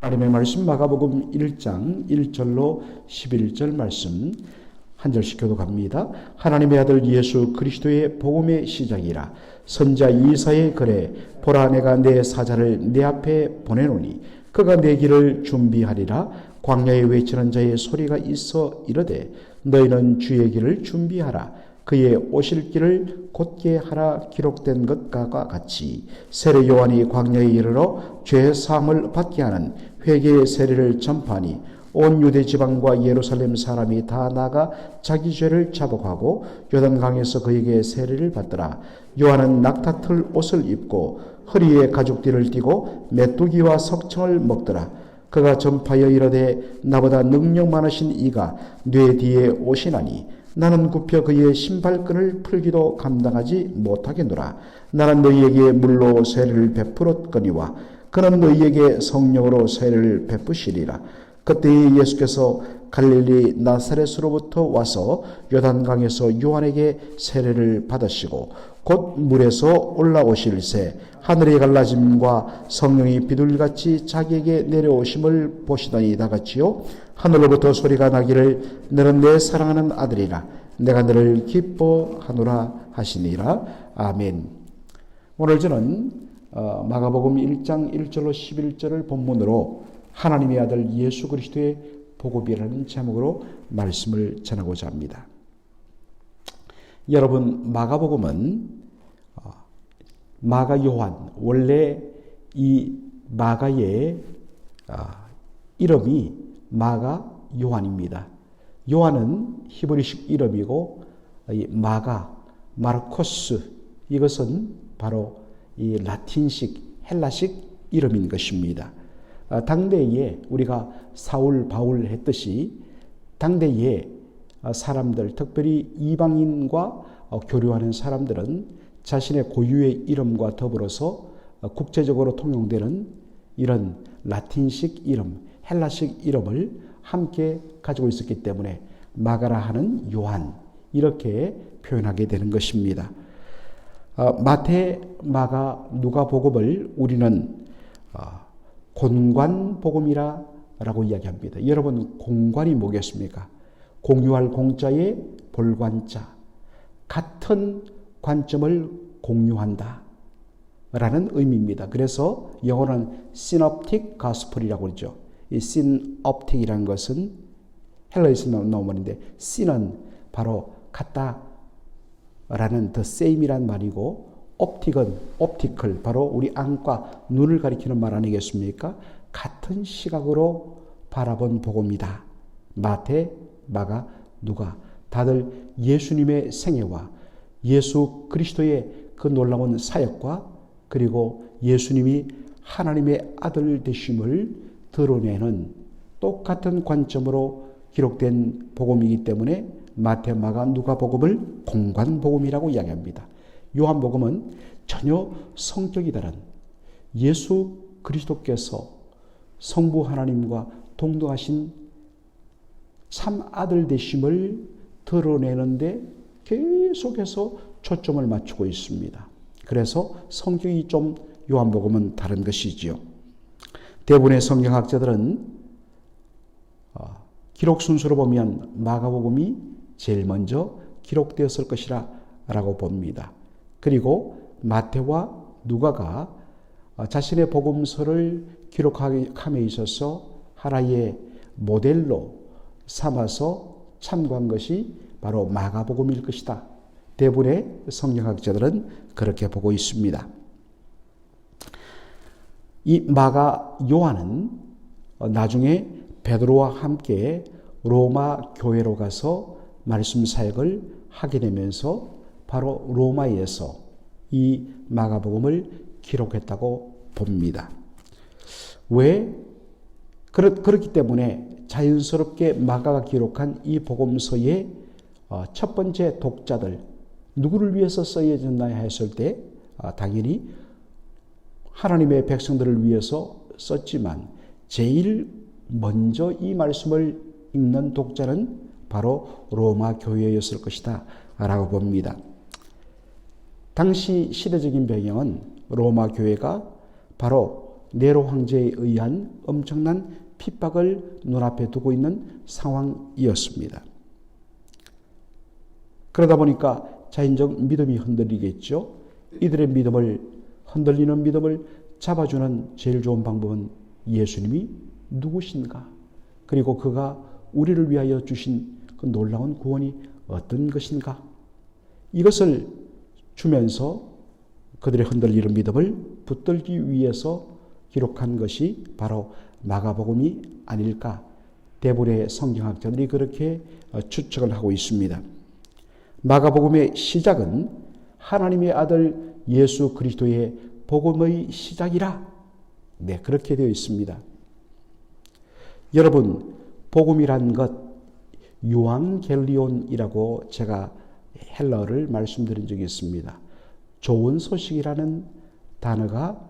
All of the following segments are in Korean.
하나님의 말씀 마가복음 1장 1절로 11절 말씀 한 절씩 교독합니다. 하나님의 아들 예수 그리스도의 복음의 시작이라. 선자 이사야의 글에 보라 내가 내 사자를 내 앞에 보내노니 그가 내 길을 준비하리라. 광야에 외치는 자의 소리가 있어 이르되 너희는 주의 길을 준비하라. 그의 오실 길을 곧게 하라. 기록된 것과 같이 세례 요한이 광야에 이르러 죄 사함을 받게 하는 회개의 세례를 전파하니 온 유대 지방과 예루살렘 사람이 다 나가 자기 죄를 자복하고 요단강에서 그에게 세례를 받더라. 요한은 낙타털 옷을 입고 허리에 가죽띠를 띠고 메뚜기와 석청을 먹더라. 그가 전파하여 이르되 나보다 능력 많으신 이가 뇌 뒤에 오시나니 나는 굽혀 그의 신발끈을 풀기도 감당하지 못하겠노라. 나는 너희에게 물로 세례를 베풀었거니와 그는 너희에게 성령으로 세례를 베푸시리라. 그때 예수께서 갈릴리 나사렛으로부터 와서 요단강에서 요한에게 세례를 받으시고 곧 물에서 올라오실새 하늘이 갈라짐과 성령이 비둘기같이 자기에게 내려오심을 보시더니 이같이요 하늘로부터 소리가 나기를 너는 내 사랑하는 아들이라 내가 너를 기뻐하노라 하시니라. 아멘. 오늘 저는 마가복음 1장 1절로 11절을 본문으로 하나님의 아들 예수 그리스도의 복음이라는 제목으로 말씀을 전하고자 합니다. 여러분, 마가복음은 마가 요한, 원래 이 마가의 이름이 마가 요한입니다. 요한은 히브리식 이름이고 마가, 마르코스 이것은 바로 이 라틴식, 헬라식 이름인 것입니다. 당대에 우리가 사울, 바울 했듯이 당대에 사람들, 특별히 이방인과 교류하는 사람들은 자신의 고유의 이름과 더불어서 국제적으로 통용되는 이런 라틴식 이름, 헬라식 이름을 함께 가지고 있었기 때문에 마가라 하는 요한 이렇게 표현하게 되는 것입니다. 마태, 마가, 누가복음을 우리는 공관복음이라고 이야기합니다. 여러분, 공관이 뭐겠습니까? 공유할 공자에 볼관자, 같은 관점을 공유한다 라는 의미입니다. 그래서 영어로는 synoptic gospel이라고 그러죠. 이 synoptic이라는 것은 헬라에서 나온 말인데 syn은 바로 같다 라는 the same이란 말이고 optic은 optical 바로 우리 안과 눈을 가리키는 말 아니겠습니까? 같은 시각으로 바라본 복음이다. 마태, 마가, 누가 다들 예수님의 생애와 예수 그리스도의 그 놀라운 사역과 그리고 예수님이 하나님의 아들 되심을 드러내는 똑같은 관점으로 기록된 복음이기 때문에 마태, 마가, 누가복음을 공관복음이라고 이야기합니다. 요한복음은 전혀 성격이 다른 예수 그리스도께서 성부 하나님과 동등하신 참 아들 되심을 드러내는데 계속해서 초점을 맞추고 있습니다. 그래서 성격이 좀 요한복음은 다른 것이지요. 대부분의 성경학자들은 기록 순서로 보면 마가복음이 제일 먼저 기록되었을 것이라 라고 봅니다. 그리고 마태와 누가가 자신의 복음서를 기록함에 있어서 하나의 모델로 삼아서 참고한 것이 바로 마가복음일 것이다. 대부분의 성경학자들은 그렇게 보고 있습니다. 이 마가 요한은 나중에 베드로와 함께 로마 교회로 가서 말씀 사역을 하게 되면서 바로 로마에서 이 마가복음을 기록했다고 봅니다. 왜? 그렇기 때문에 자연스럽게 마가가 기록한 이 복음서의 첫 번째 독자들 누구를 위해서 쓰여졌나 했을 때 당연히 하나님의 백성들을 위해서 썼지만 제일 먼저 이 말씀을 읽는 독자는 바로 로마 교회였을 것이다 라고 봅니다. 당시 시대적인 배경은 로마 교회가 바로 네로 황제에 의한 엄청난 핍박을 눈앞에 두고 있는 상황이었습니다. 그러다 보니까 자연적 믿음이 흔들리겠죠. 이들의 흔들리는 믿음을 잡아주는 제일 좋은 방법은 예수님이 누구신가? 그리고 그가 우리를 위하여 주신 그 놀라운 구원이 어떤 것인가? 이것을 주면서 그들의 흔들리는 믿음을 붙들기 위해서 기록한 것이 바로 마가복음이 아닐까. 대부분의 성경학자들이 그렇게 추측을 하고 있습니다. 마가복음의 시작은 하나님의 아들 예수 그리스도의 복음의 시작이라. 네, 그렇게 되어 있습니다. 여러분, 복음이란 것, 유앙겔리온이라고 제가 헬라어를 말씀드린 적이 있습니다. 좋은 소식이라는 단어가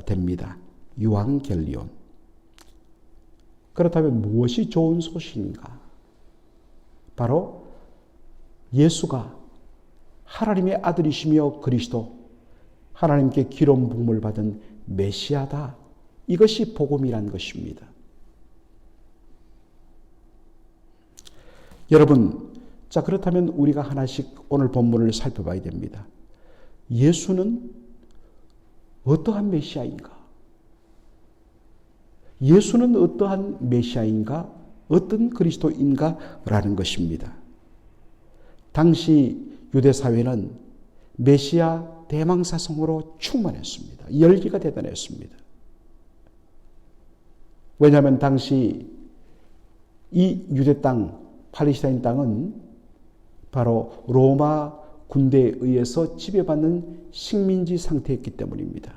됩니다. 유앙겔리온. 그렇다면 무엇이 좋은 소식인가? 바로 예수가 하나님의 아들이시며 그리스도, 하나님께 기름 부음을 받은 메시아다. 이것이 복음이란 것입니다. 여러분, 자, 그렇다면 우리가 하나씩 오늘 본문을 살펴봐야 됩니다. 예수는 어떠한 메시아인가? 예수는 어떠한 메시아인가? 어떤 그리스도인가? 라는 것입니다. 당시 유대 사회는 메시아 대망사성으로 충만했습니다. 열기가 대단했습니다. 왜냐하면 당시 이 유대 땅, 팔레스타인 땅은 바로 로마 군대에 의해서 지배받는 식민지 상태였기 때문입니다.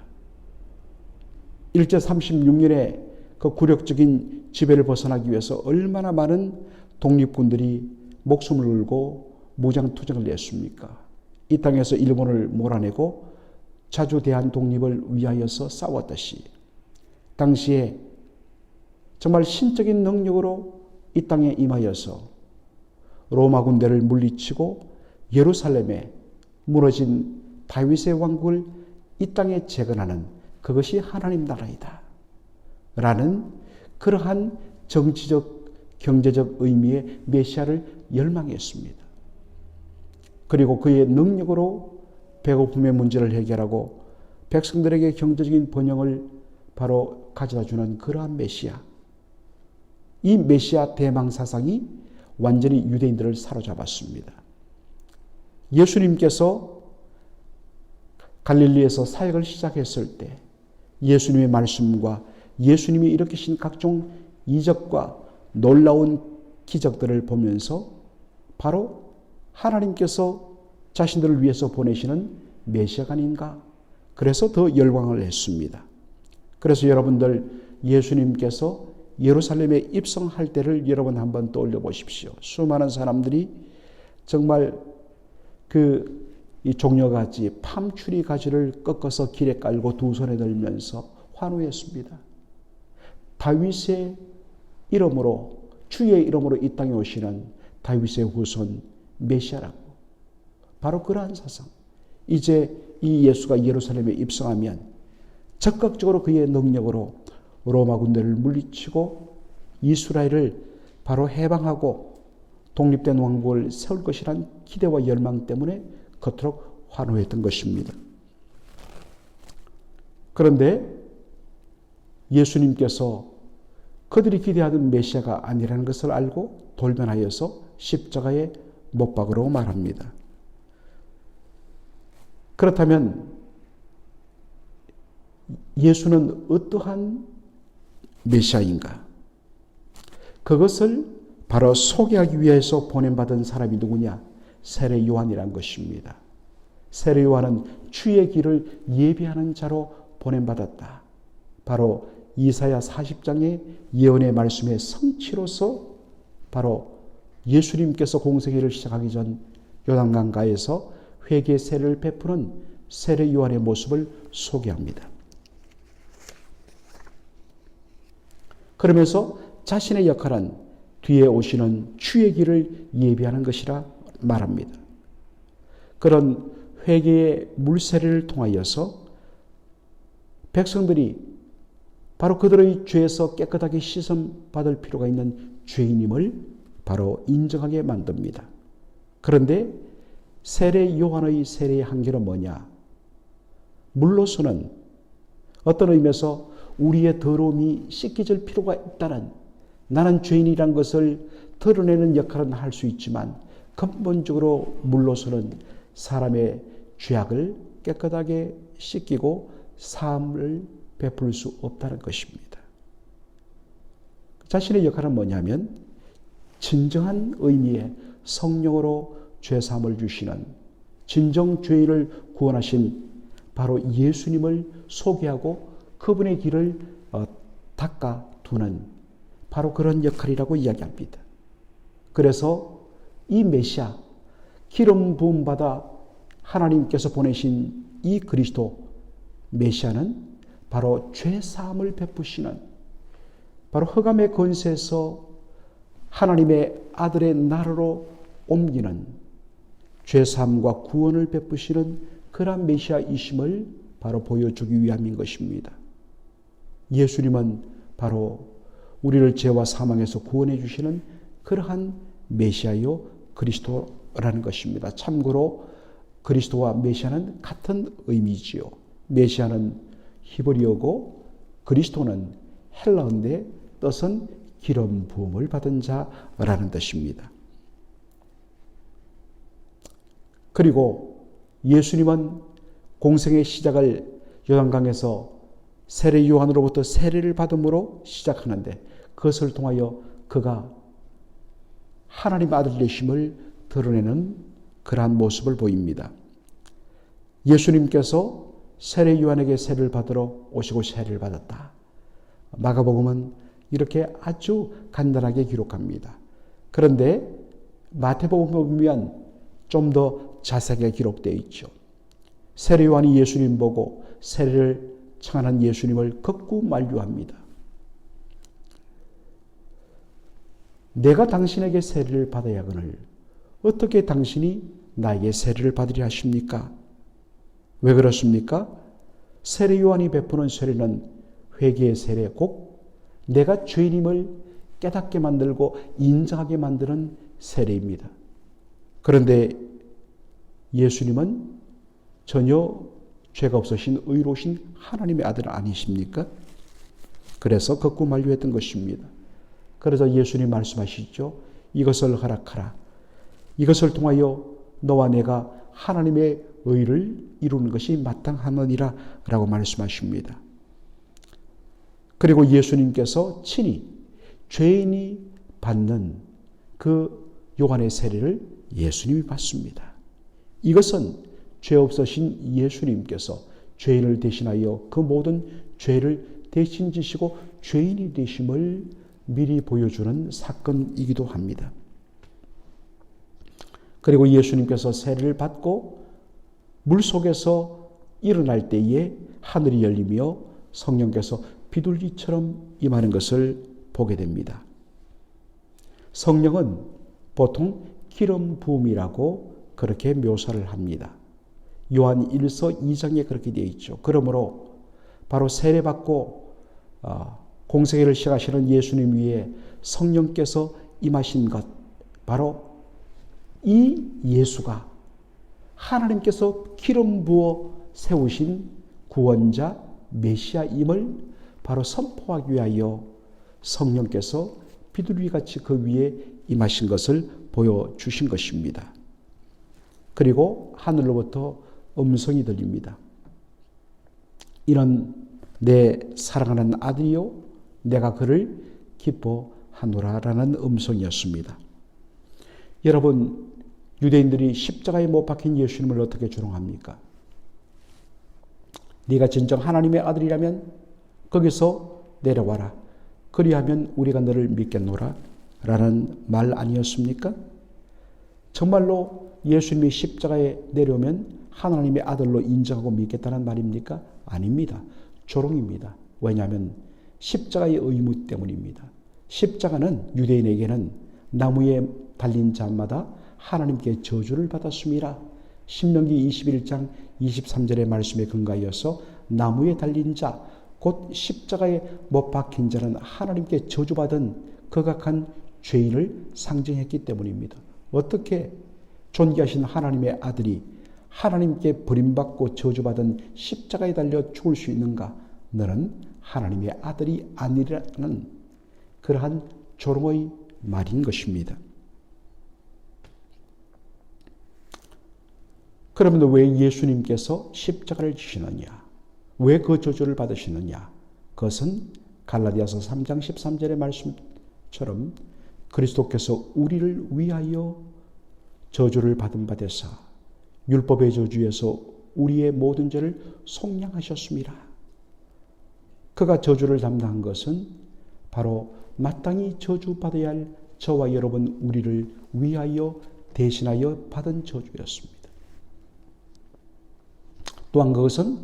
일제 36년에 그 굴욕적인 지배를 벗어나기 위해서 얼마나 많은 독립군들이 목숨을 걸고 무장투쟁을 냈습니까? 이 땅에서 일본을 몰아내고 자주 대한 독립을 위하여서 싸웠듯이 당시에 정말 신적인 능력으로 이 땅에 임하여서 로마 군대를 물리치고 예루살렘에 무너진 다윗의 왕국을 이 땅에 재건하는 그것이 하나님 나라이다 라는 그러한 정치적 경제적 의미의 메시아를 열망했습니다. 그리고 그의 능력으로 배고픔의 문제를 해결하고 백성들에게 경제적인 번영을 바로 가져다주는 그러한 메시아. 이 메시아 대망사상이 완전히 유대인들을 사로잡았습니다. 예수님께서 갈릴리에서 사역을 시작했을 때 예수님의 말씀과 예수님이 일으키신 각종 이적과 놀라운 기적들을 보면서 바로 하나님께서 자신들을 위해서 보내시는 메시아가 아닌가. 그래서 더 열광을 했습니다. 그래서 여러분들 예수님께서 예루살렘에 입성할 때를 여러분 한번 떠올려 보십시오. 수많은 사람들이 정말 이 종려가지, 팜추리 가지를 꺾어서 길에 깔고 두 손에 들면서 환호했습니다. 다윗의 이름으로, 주의 이름으로 이 땅에 오시는 다윗의 후손 메시아라고. 바로 그러한 사상. 이제 이 예수가 예루살렘에 입성하면 적극적으로 그의 능력으로 로마 군대를 물리치고 이스라엘을 바로 해방하고 독립된 왕국을 세울 것이란 기대와 열망 때문에 그토록 환호했던 것입니다. 그런데 예수님께서 그들이 기대하던 메시아가 아니라는 것을 알고 돌변하여서 십자가에 못 박으라고 말합니다. 그렇다면 예수는 어떠한 메시아인가? 그것을 바로 소개하기 위해서 보냄받은 사람이 누구냐? 세례 요한이란 것입니다. 세례 요한은 주의 길을 예비하는 자로 보냄받았다. 바로 이사야 40장의 예언의 말씀의 성취로서 바로 예수님께서 공생애를 시작하기 전 요단강가에서 회개 세례를 베푸는 세례 요한의 모습을 소개합니다. 그러면서 자신의 역할은 뒤에 오시는 주의 길을 예비하는 것이라 말합니다. 그런 회개의 물세례를 통하여서 백성들이 바로 그들의 죄에서 깨끗하게 씻음 받을 필요가 있는 죄인임을 바로 인정하게 만듭니다. 그런데 세례 요한의 세례의 한계는 뭐냐? 물로서는 어떤 의미에서 우리의 더러움이 씻겨질 필요가 있다는, 나는 죄인이란 것을 드러내는 역할은 할 수 있지만 근본적으로 물로서는 사람의 죄악을 깨끗하게 씻기고 사함을 베풀 수 없다는 것입니다. 자신의 역할은 뭐냐면 진정한 의미의 성령으로 죄사함을 주시는, 진정 죄인을 구원하신 바로 예수님을 소개하고 그분의 길을 닦아두는 바로 그런 역할이라고 이야기합니다. 그래서 이 메시아, 기름 부음 받아 하나님께서 보내신 이 그리스도 메시아는 바로 죄사함을 베푸시는, 바로 흑암의 권세에서 하나님의 아들의 나라로 옮기는, 죄사함과 구원을 베푸시는 그러한 메시아이심을 바로 보여주기 위함인 것입니다. 예수님은 바로 우리를 죄와 사망에서 구원해 주시는 그러한 메시아요 그리스도라는 것입니다. 참고로 그리스도와 메시아는 같은 의미지요. 메시아는 히브리어고 그리스도는 헬라어인데 뜻은 기름 부음을 받은 자라는 뜻입니다. 그리고 예수님은 공생의 시작을 요단강에서 세례 요한으로부터 세례를 받음으로 시작하는데 그것을 통하여 그가 하나님 아들 되심을 드러내는 그러한 모습을 보입니다. 예수님께서 세례 요한에게 세례를 받으러 오시고 세례를 받았다. 마가복음은 이렇게 아주 간단하게 기록합니다. 그런데 마태복음을 보면 좀 더 자세하게 기록되어 있죠. 세례 요한이 예수님 보고 세례를 청하는 예수님을 극구 만류합니다. 내가 당신에게 세례를 받아야 하거늘 어떻게 당신이 나에게 세례를 받으려 하십니까? 왜 그렇습니까? 세례 요한이 베푸는 세례는 회개의 세례, 곧 내가 죄인임을 깨닫게 만들고 인정하게 만드는 세례입니다. 그런데 예수님은 전혀 죄가 없으신 의로우신 하나님의 아들 아니십니까? 그래서 극구 만류했던 것입니다. 그래서 예수님 말씀하시죠. 이것을 허락하라. 이것을 통하여 너와 내가 하나님의 의를 이루는 것이 마땅하느니라 라고 말씀하십니다. 그리고 예수님께서 친히 죄인이 받는 그 요한의 세례를 예수님이 받습니다. 이것은 죄 없으신 예수님께서 죄인을 대신하여 그 모든 죄를 대신 지시고 죄인이 되심을 미리 보여주는 사건이기도 합니다. 그리고 예수님께서 세례를 받고 물속에서 일어날 때에 하늘이 열리며 성령께서 비둘기처럼 임하는 것을 보게 됩니다. 성령은 보통 기름 부음이라고 그렇게 묘사를 합니다. 요한 1서 2장에 그렇게 되어 있죠. 그러므로 바로 세례받고 공생애를 시작하시는 예수님 위에 성령께서 임하신 것, 바로 이 예수가 하나님께서 기름 부어 세우신 구원자 메시아임을 바로 선포하기 위하여 성령께서 비둘기같이 그 위에 임하신 것을 보여주신 것입니다. 그리고 하늘로부터 음성이 들립니다. 이는 내 사랑하는 아들이요 내가 그를 기뻐하노라라는 음성이었습니다. 여러분, 유대인들이 십자가에 못 박힌 예수님을 어떻게 조롱합니까? 네가 진정 하나님의 아들이라면 거기서 내려와라. 그리하면 우리가 너를 믿겠노라 라는 말 아니었습니까? 정말로 예수님이 십자가에 내려오면 하나님의 아들로 인정하고 믿겠다는 말입니까? 아닙니다. 조롱입니다. 왜냐하면 십자가의 의무 때문입니다. 십자가는 유대인에게는 나무에 달린 자마다 하나님께 저주를 받았습니다. 신명기 21장 23절의 말씀에 근거하여서 나무에 달린 자, 곧 십자가에 못 박힌 자는 하나님께 저주받은 극악한 죄인을 상징했기 때문입니다. 어떻게 존귀하신 하나님의 아들이 하나님께 버림받고 저주받은 십자가에 달려 죽을 수 있는가? 너는 하나님의 아들이 아니라는 그러한 조롱의 말인 것입니다. 그러면 왜 예수님께서 십자가를 지시느냐? 왜 그 저주를 받으시느냐? 그것은 갈라디아서 3장 13절의 말씀처럼 그리스도께서 우리를 위하여 저주를 받은 바 되사 율법의 저주에서 우리의 모든 죄를 속량하셨습니다. 그가 저주를 담당한 것은 바로 마땅히 저주받아야 할 저와 여러분 우리를 위하여 대신하여 받은 저주였습니다. 또한 그것은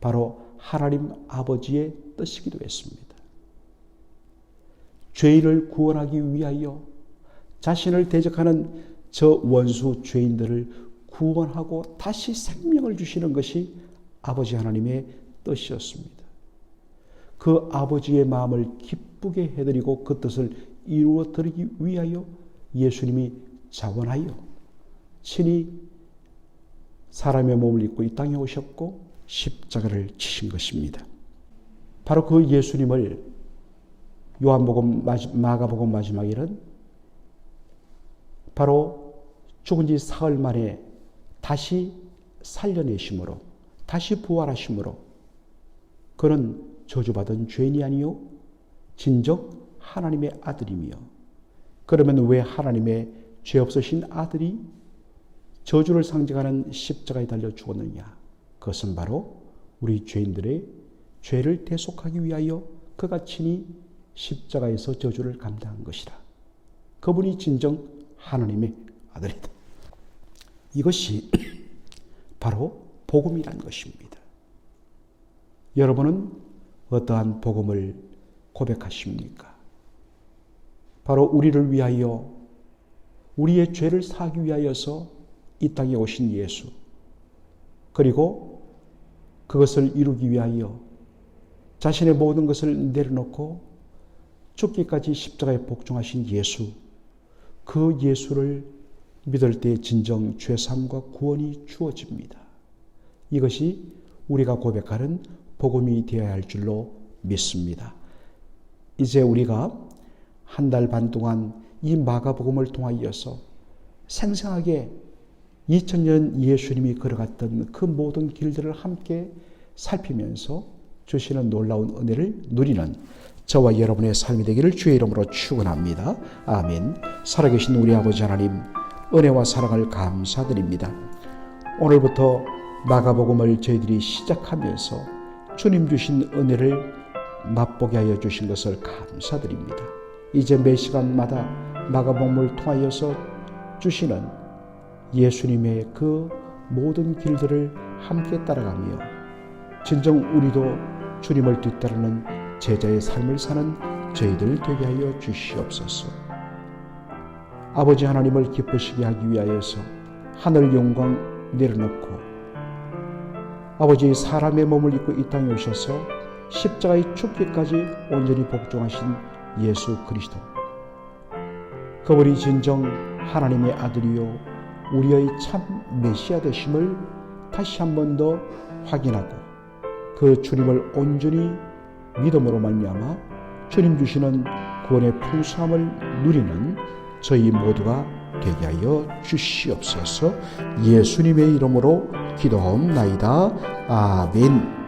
바로 하나님 아버지의 뜻이기도 했습니다. 죄인을 구원하기 위하여 자신을 대적하는 저 원수 죄인들을 구원하고 다시 생명을 주시는 것이 아버지 하나님의 뜻이었습니다. 그 아버지의 마음을 기쁘게 해드리고 그 뜻을 이루어드리기 위하여 예수님이 자원하여 친히 사람의 몸을 입고 이 땅에 오셨고 십자가를 지신 것입니다. 바로 그 예수님을 요한복음, 마가복음 마지막에는 바로 죽은 지 사흘 만에 다시 살려내심으로 다시 부활하심으로 그는 저주받은 죄인이 아니요 진정 하나님의 아들이며 그러면 왜 하나님의 죄 없으신 아들이 저주를 상징하는 십자가에 달려 죽었느냐? 그것은 바로 우리 죄인들의 죄를 대속하기 위하여 그가 친히 십자가에서 저주를 감당한 것이라. 그분이 진정 하나님의 아들이다. 이것이 바로 복음이란 것입니다. 여러분은 어떠한 복음을 고백하십니까? 바로 우리를 위하여 우리의 죄를 사하기 위하여서 이 땅에 오신 예수, 그리고 그것을 이루기 위하여 자신의 모든 것을 내려놓고 죽기까지 십자가에 복종하신 예수, 그 예수를 믿을 때 진정 죄사함과 구원이 주어집니다. 이것이 우리가 고백하는 복음이 되어야 할 줄로 믿습니다. 이제 우리가 한 달 반 동안 이 마가복음을 통하여서 생생하게 2000년 예수님이 걸어갔던 그 모든 길들을 함께 살피면서 주시는 놀라운 은혜를 누리는 저와 여러분의 삶이 되기를 주의 이름으로 축원합니다. 아멘. 살아계신 우리 아버지 하나님, 은혜와 사랑을 감사드립니다. 오늘부터 마가복음을 저희들이 시작하면서 주님 주신 은혜를 맛보게 하여 주신 것을 감사드립니다. 이제 매 시간마다 마가복음을 통하여서 주시는 예수님의 그 모든 길들을 함께 따라가며 진정 우리도 주님을 뒤따르는 제자의 삶을 사는 저희들 되게 하여 주시옵소서. 아버지 하나님을 기쁘시게 하기 위하여서 하늘 영광 내려놓고 아버지 사람의 몸을 입고 이 땅에 오셔서 십자가의 죽기까지 온전히 복종하신 예수 그리스도, 그분이 진정 하나님의 아들이요 우리의 참 메시아 되심을 다시 한 번 더 확인하고 그 주님을 온전히 믿음으로 말미암아 주님 주시는 구원의 풍성함을 누리는 저희 모두가 되게 하여 주시옵소서. 예수님의 이름으로 기도하옵나이다. 아멘.